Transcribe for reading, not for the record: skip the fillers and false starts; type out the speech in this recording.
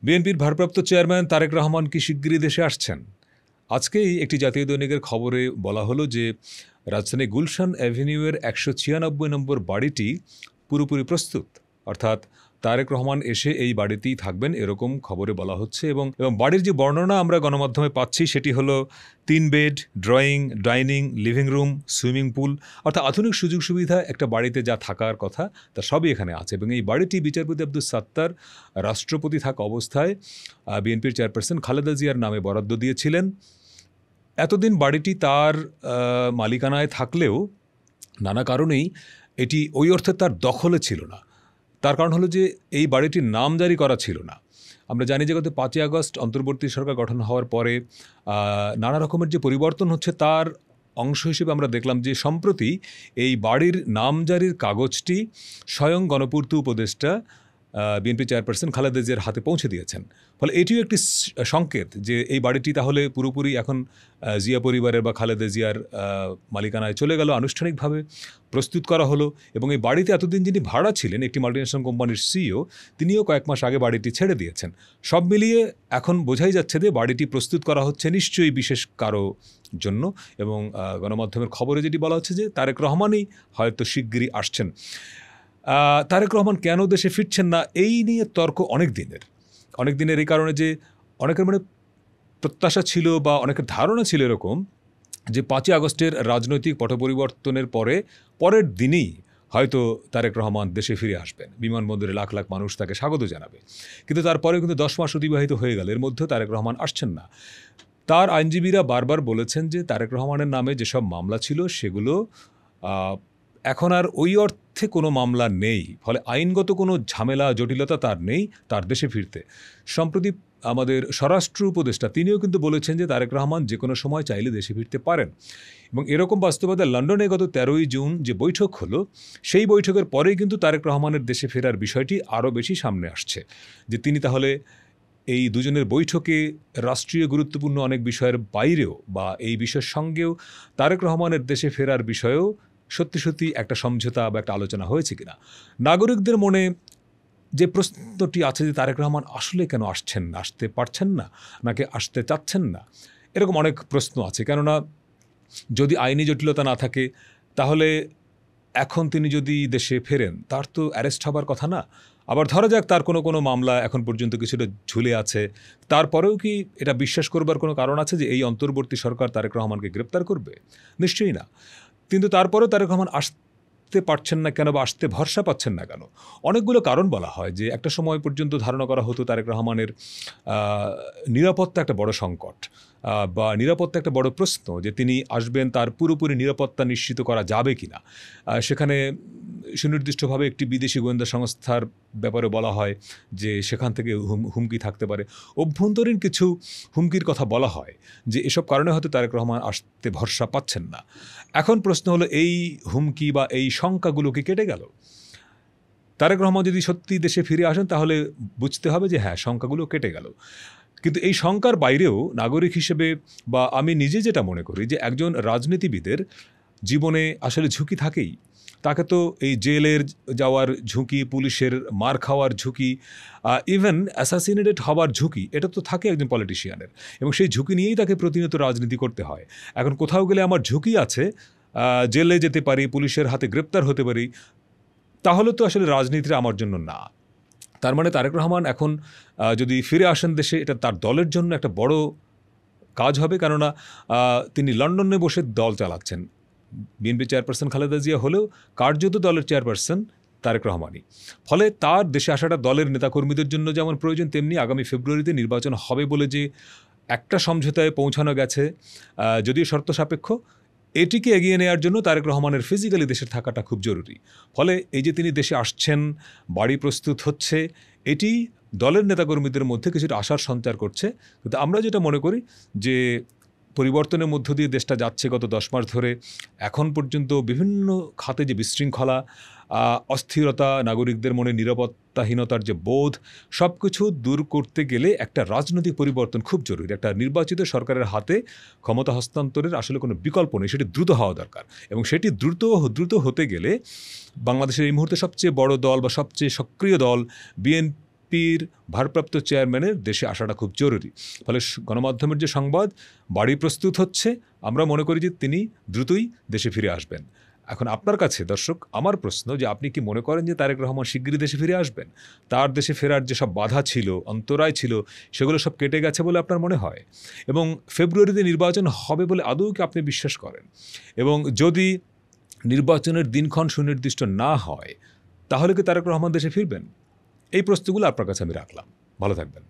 বিএনপির ভারপ্রাপ্ত চেয়ারম্যান তারেক রহমান কি শিগগিরই দেশে আসছেন? আজকেই একটি জাতীয় দৈনিকের খবরে বলা হলো যে রাজধানী গুলশান অ্যাভিনিউয়ের ১৯৬ নম্বর বাড়িটি পুরোপুরি প্রস্তুত। অর্থাৎ তারেক রহমান এসে এই বাড়িতেই থাকবেন এরকম খবরে বলা হচ্ছে এবং বাড়ির যে বর্ণনা আমরা গণমাধ্যমে পাচ্ছি সেটি হলো ৩ bed, drawing, dining, living room, swimming pool অর্থাৎ আধুনিক সুযোগ সুবিধা একটা বাড়িতে যা থাকার কথা তা সবই এখানে আছে এবং এই বাড়িটি বিচারপতি আব্দুস সাত্তার রাষ্ট্রপতি থাকা অবস্থায় বিএনপির চেয়ারপারসন খালেদা জিয়ার নামে বরাদ্দ দিয়েছিলেন। এতদিন বাড়িটি তার মালিকানায় থাকলেও নানা কারণেই এটি ওই অর্থে তার দখলে ছিল না। তার কারণ হলো যে এই বাড়িটির নাম জারি করা ছিল না। আমরা জানি যে গত ৫ই আগস্ট অন্তর্বর্তী সরকার গঠন হওয়ার পরে নানা রকমের যে পরিবর্তন হচ্ছে তার অংশ হিসেবে আমরা দেখলাম যে সম্প্রতি এই বাড়ির নাম জারির কাগজটি স্বয়ং গণপূর্ত উপদেষ্টা বিএনপি চেয়ারপারসন খালেদা জিয়ার হাতে পৌঁছে দিয়েছেন। ফলে এটিও একটি সংকেত যে এই বাড়িটি তাহলে পুরোপুরি এখন জিয়া পরিবারের বা খালেদা জিয়ার মালিকানায় চলে গেল, আনুষ্ঠানিকভাবে প্রস্তুত করা হলো। এবং এই বাড়িতে এতদিন যিনি ভাড়া ছিলেন একটি মাল্টিন্যাশনাল কোম্পানির সিইও, তিনিও কয়েক মাস আগে বাড়িটি ছেড়ে দিয়েছেন। সব মিলিয়ে এখন বোঝাই যাচ্ছে যে বাড়িটি প্রস্তুত করা হচ্ছে নিশ্চয়ই বিশেষ কারো জন্য এবং গণমাধ্যমের খবরে যেটি বলা হচ্ছে যে তারেক রহমানই হয়তো শিগগিরই আসছেন। তারেক রহমান কেন দেশে ফিরছেন না এই নিয়ে তর্ক অনেক দিনের এই কারণে যে অনেকের প্রত্যাশা ছিল বা অনেকের ধারণা ছিল এরকম যে ৫ই আগস্টের রাজনৈতিক পট পরিবর্তনের পরের দিনই হয়তো তারেক রহমান দেশে ফিরে আসবেন, বিমানবন্দরে লাখ লাখ মানুষ তাকে স্বাগত জানাবে। কিন্তু তারপরেও কিন্তু ১০ মাস অতিবাহিত হয়ে গেল, এর মধ্যেও তারেক রহমান আসছেন না। তার আইনজীবীরা বারবার বলেছেন যে তারেক রহমানের নামে যেসব মামলা ছিল সেগুলো এখন আর ওই অর্থে কোনো মামলা নেই, ফলে আইনগত কোনো ঝামেলা জটিলতা তার নেই তার দেশে ফিরতে। সম্প্রতি আমাদের স্বরাষ্ট্র উপদেষ্টা তিনিও কিন্তু বলেছেন যে তারেক রহমান যে কোনো সময় চাইলে দেশে ফিরতে পারেন এবং এরকম বাস্তবতায় লন্ডনে গত ১৩ই জুন যে বৈঠক হলো সেই বৈঠকের পরেই কিন্তু তারেক রহমানের দেশে ফেরার বিষয়টি আরও বেশি সামনে আসছে যে তিনি তাহলে এই দুজনের বৈঠকে রাষ্ট্রীয় গুরুত্বপূর্ণ অনেক বিষয়ের বাইরেও বা এই বিষয়ের সঙ্গেও তারেক রহমানের দেশে ফেরার বিষয়েও সত্যি একটা সমঝোতা বা একটা আলোচনা হয়েছে কিনা। নাগরিকদের মনে যে প্রশ্নটি আছে যে তারেক রহমান আসলে কেন আসতে পারছেন না নাকি আসতে চাচ্ছেন না, এরকম অনেক প্রশ্ন আছে। কেননা যদি আইনি জটিলতা না থাকে তাহলে এখন তিনি যদি দেশে ফেরেন তার তো অ্যারেস্ট হবার কথা না। আবার ধরা যাক তার কোনো মামলা এখন পর্যন্ত কিছুটা ঝুলে আছে, তারপরেও কি এটা বিশ্বাস করবার কোনো কারণ আছে যে এই অন্তর্বর্তী সরকার তারেক রহমানকে গ্রেপ্তার করবে? নিশ্চয়ই না। কিন্তু তারপরেও তারেক রহমান আসতে পারছেন না কেন বা আসতে ভরসা পাচ্ছেন না কেন? অনেকগুলো কারণ বলা হয় যে একটা সময় পর্যন্ত ধারণা করা হতো তারেক রহমানের নিরাপত্তা একটা বড় সংকট বা নিরাপত্তা একটা বড় প্রশ্ন যে তিনি আসবেন তার পুরোপুরি নিরাপত্তা নিশ্চিত করা যাবে কিনা। সেখানে সুনির্দিষ্টভাবে একটি বিদেশি গোয়েন্দা সংস্থার ব্যাপারে বলা হয় যে সেখান থেকে হুমকি থাকতে পারে। অভ্যন্তরীণ কিছু হুমকির কথা বলা হয় যে এসব কারণে হয়তো তারেক রহমান আসতে ভরসা পাচ্ছেন না। এখন প্রশ্ন হলো এই হুমকি বা এই শঙ্কাগুলো কি কেটে গেল? তারেক রহমান যদি সত্যি দেশে ফিরে আসেন তাহলে বুঝতে হবে যে হ্যাঁ, শঙ্কাগুলো কেটে গেল। কিন্তু এই শঙ্কার বাইরেও নাগরিক হিসেবে বা আমি নিজে যেটা মনে করি যে একজন রাজনীতিবিদের জীবনে আসলে ঝুঁকি থাকেই। তাকে তো এই জেলের যাওয়ার ঝুঁকি, পুলিশের মার খাওয়ার ঝুঁকি, ইভেন অ্যাসাসিনেটেড হওয়ার ঝুঁকি, এটা তো থাকে একজন পলিটিশিয়ানের এবং সেই ঝুঁকি নিয়েই তাকে প্রতিনিয়ত রাজনীতি করতে হয়। এখন কোথাও গেলে আমার ঝুঁকি আছে, জেলে যেতে পারি, পুলিশের হাতে গ্রেপ্তার হতে পারি, তাহলে তো আসলে রাজনীতিটা আমার জন্য না। তার মানে তারেক রহমান এখন যদি ফিরে আসেন দেশে এটা তার দলের জন্য একটা বড় কাজ হবে, কেননা তিনি লন্ডনে বসে দল চালাচ্ছেন। বিএনপি চেয়ারপারসন খালেদা জিয়া হলেও কার্যত দলের চেয়ারপারসন তারেক রহমানই। ফলে তার দেশে আসাটা দলের নেতাকর্মীদের জন্য যেমন প্রয়োজন, তেমনি আগামী ফেব্রুয়ারিতে নির্বাচন হবে বলে যে একটা সমঝোতায় পৌঁছানো গেছে, যদিও শর্ত সাপেক্ষ, এটিকে এগিয়ে নেওয়ার জন্য তারেক রহমানের ফিজিক্যালি দেশে থাকাটা খুব জরুরি। ফলে এই যে তিনি দেশে আসছেন, বাড়ি প্রস্তুত হচ্ছে, এটি দলের নেতাকর্মীদের মধ্যে কিছুটা আশার সঞ্চার করছে। কিন্তু আমরা যেটা মনে করি যে পরিবর্তনের মধ্য দিয়ে দেশটা যাচ্ছে গত ১০ মাস ধরে, এখন পর্যন্ত বিভিন্ন খাতে যে বিশৃঙ্খলা, অস্থিরতা, নাগরিকদের মনে নিরাপত্তাহীনতার যে বোধ, সব কিছু দূর করতে গেলে একটা রাজনৈতিক পরিবর্তন খুব জরুরি। একটা নির্বাচিত সরকারের হাতে ক্ষমতা হস্তান্তরের আসলে কোনো বিকল্প নেই, সেটি দ্রুত হওয়া দরকার। এবং সেটি দ্রুত হতে গেলে বাংলাদেশের এই মুহূর্তে সবচেয়ে বড় দল বা সবচেয়ে সক্রিয় দল বিএনপি বিএনপির ভারপ্রাপ্ত চেয়ারম্যানের দেশে আসাটা খুব জরুরি। ফলে গণমাধ্যমের যে সংবাদ বাড়ি প্রস্তুত হচ্ছে, আমরা মনে করি যে তিনি দ্রুতই দেশে ফিরে আসবেন। এখন আপনার কাছে দর্শক আমার প্রশ্ন যে আপনি কি মনে করেন যে তারেক রহমান শিগগিরই দেশে ফিরে আসবেন? তার দেশে ফেরার যেসব বাধা ছিল, অন্তরায় ছিল, সেগুলো সব কেটে গেছে বলে আপনার মনে হয়? এবং ফেব্রুয়ারিতে নির্বাচন হবে বলে আদৌ কি আপনি বিশ্বাস করেন? এবং যদি নির্বাচনের দিনক্ষণ সুনির্দিষ্ট না হয় তাহলে কি তারেক রহমান দেশে ফিরবেন? এই প্রশ্নগুলো আপনার কাছে আমি রাখলাম। ভালো থাকবেন।